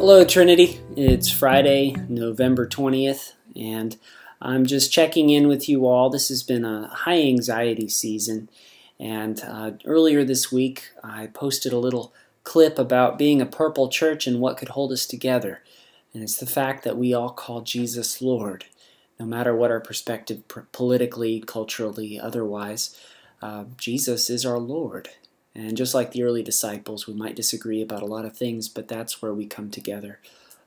Hello Trinity, it's Friday, November 20th, and I'm just checking in with you all. This has been a high anxiety season, and earlier this week I posted a little clip about being a purple church and what could hold us together. And it's the fact that we all call Jesus Lord, no matter what our perspective politically, culturally, otherwise. Jesus is our Lord. And just like the early disciples, we might disagree about a lot of things, but that's where we come together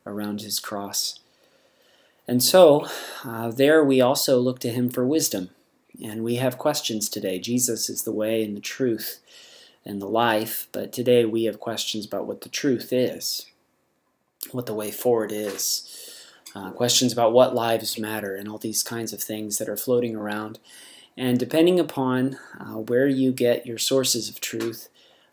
around his cross. And so, there we also look to him for wisdom. And we have questions today. Jesus is the way and the truth and the life, but today we have questions about what the truth is, what the way forward is, questions about what lives matter, and all these kinds of things that are floating around. And depending upon where you get your sources of truth,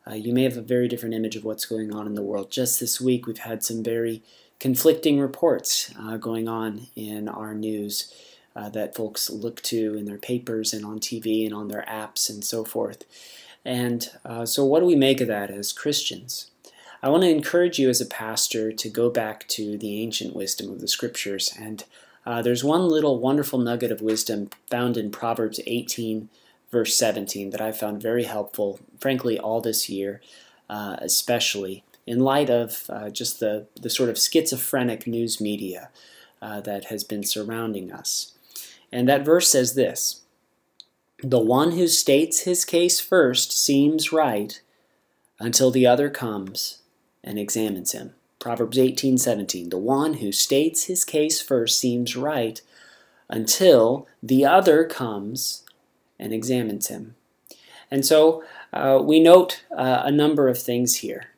you may have a very different image of what's going on in the world. Just this week, we've had some very conflicting reports going on in our news that folks look to in their papers and on TV and on their apps and so forth. And so what do we make of that as Christians? I want to encourage you as a pastor to go back to the ancient wisdom of the Scriptures. And there's one little wonderful nugget of wisdom found in Proverbs 18, verse 17 that I found very helpful, frankly, all this year, especially in light of just the sort of schizophrenic news media that has been surrounding us. And that verse says this: "The one who states his case first seems right until the other comes and examines him." Proverbs 18:17. The one who states his case first seems right until the other comes and examines him. And so we note a number of things here.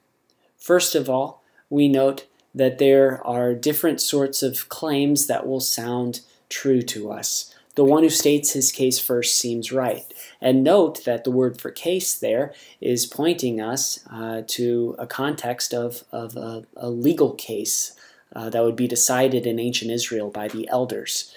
First of all, we note that there are different sorts of claims that will sound true to us. The one who states his case first seems right. And note that the word for case there is pointing us to a context of a legal case that would be decided in ancient Israel by the elders.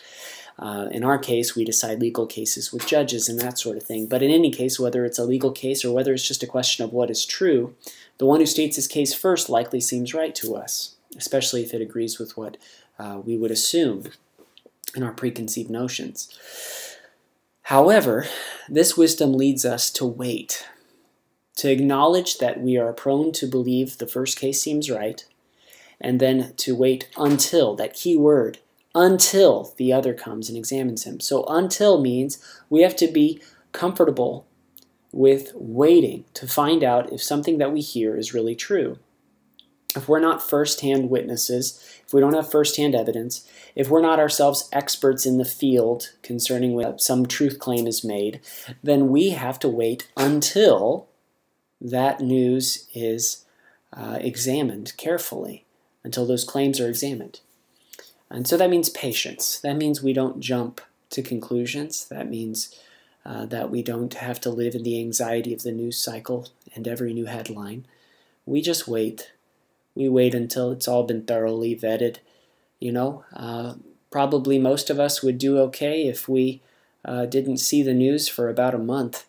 In our case, we decide legal cases with judges and that sort of thing. But in any case, whether it's a legal case or whether it's just a question of what is true, the one who states his case first likely seems right to us, especially if it agrees with what we would assume in our preconceived notions. However, this wisdom leads us to wait, to acknowledge that we are prone to believe the first case seems right, and then to wait until, that key word, until the other comes and examines him. So until means we have to be comfortable with waiting to find out if something that we hear is really true. If we're not first-hand witnesses, if we don't have first-hand evidence, if we're not ourselves experts in the field concerning when some truth claim is made, then we have to wait until that news is examined carefully, until those claims are examined. And so that means patience. That means we don't jump to conclusions. That means that we don't have to live in the anxiety of the news cycle and every new headline. We just wait. We wait until it's all been thoroughly vetted. You know, probably most of us would do okay if we didn't see the news for about a month.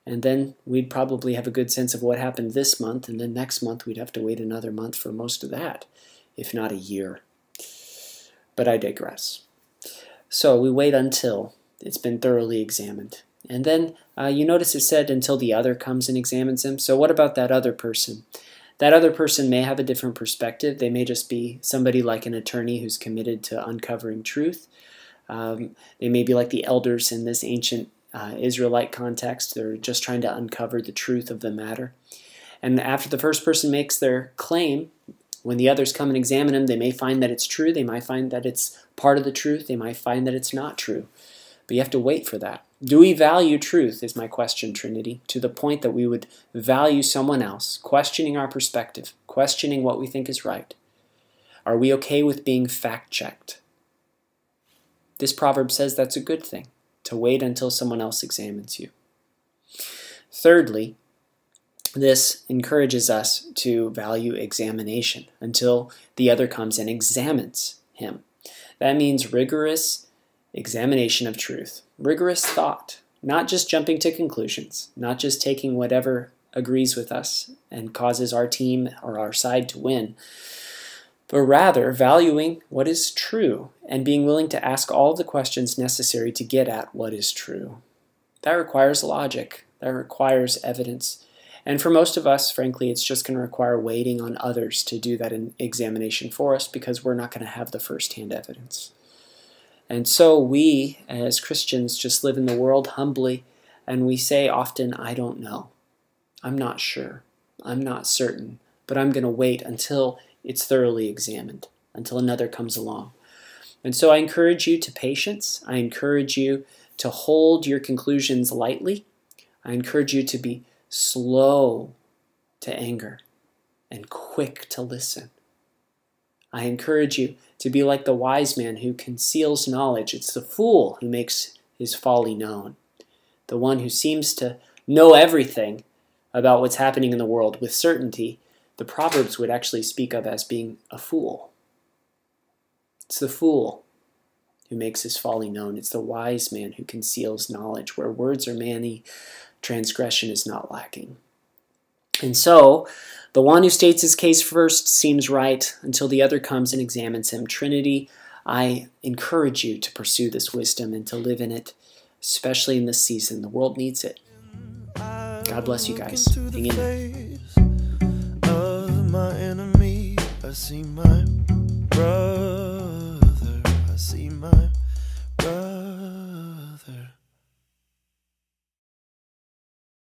And then we'd probably have a good sense of what happened this month. And then next month we'd have to wait another month for most of that, if not a year. But I digress. So we wait until it's been thoroughly examined. And then you notice it said until the other comes and examines him. So what about that other person? That other person may have a different perspective. They may just be somebody like an attorney who's committed to uncovering truth. They may be like the elders in this ancient Israelite context. They're just trying to uncover the truth of the matter. And after the first person makes their claim, when the others come and examine him, they may find that it's true. They might find that it's part of the truth. They might find that it's not true. But you have to wait for that. Do we value truth, is my question, Trinity, to the point that we would value someone else, questioning our perspective, questioning what we think is right? Are we okay with being fact-checked? This proverb says that's a good thing, to wait until someone else examines you. Thirdly, this encourages us to value examination until the other comes and examines him. That means rigorous examination of truth, rigorous thought, not just jumping to conclusions, not just taking whatever agrees with us and causes our team or our side to win, but rather valuing what is true and being willing to ask all the questions necessary to get at what is true. That requires logic. That requires evidence. And for most of us, frankly, it's just going to require waiting on others to do that examination for us because we're not going to have the first-hand evidence. And so we, as Christians, just live in the world humbly, and we say often, I don't know. I'm not sure. I'm not certain. But I'm going to wait until it's thoroughly examined, until another comes along. And so I encourage you to patience. I encourage you to hold your conclusions lightly. I encourage you to be slow to anger and quick to listen. I encourage you to be like the wise man who conceals knowledge. It's the fool who makes his folly known. The one who seems to know everything about what's happening in the world with certainty, the Proverbs would actually speak of as being a fool. It's the fool who makes his folly known. It's the wise man who conceals knowledge. Where words are many, transgression is not lacking. And so, the one who states his case first seems right until the other comes and examines him. Trinity, I encourage you to pursue this wisdom and to live in it, especially in this season. The world needs it. God bless you guys. Hang in there.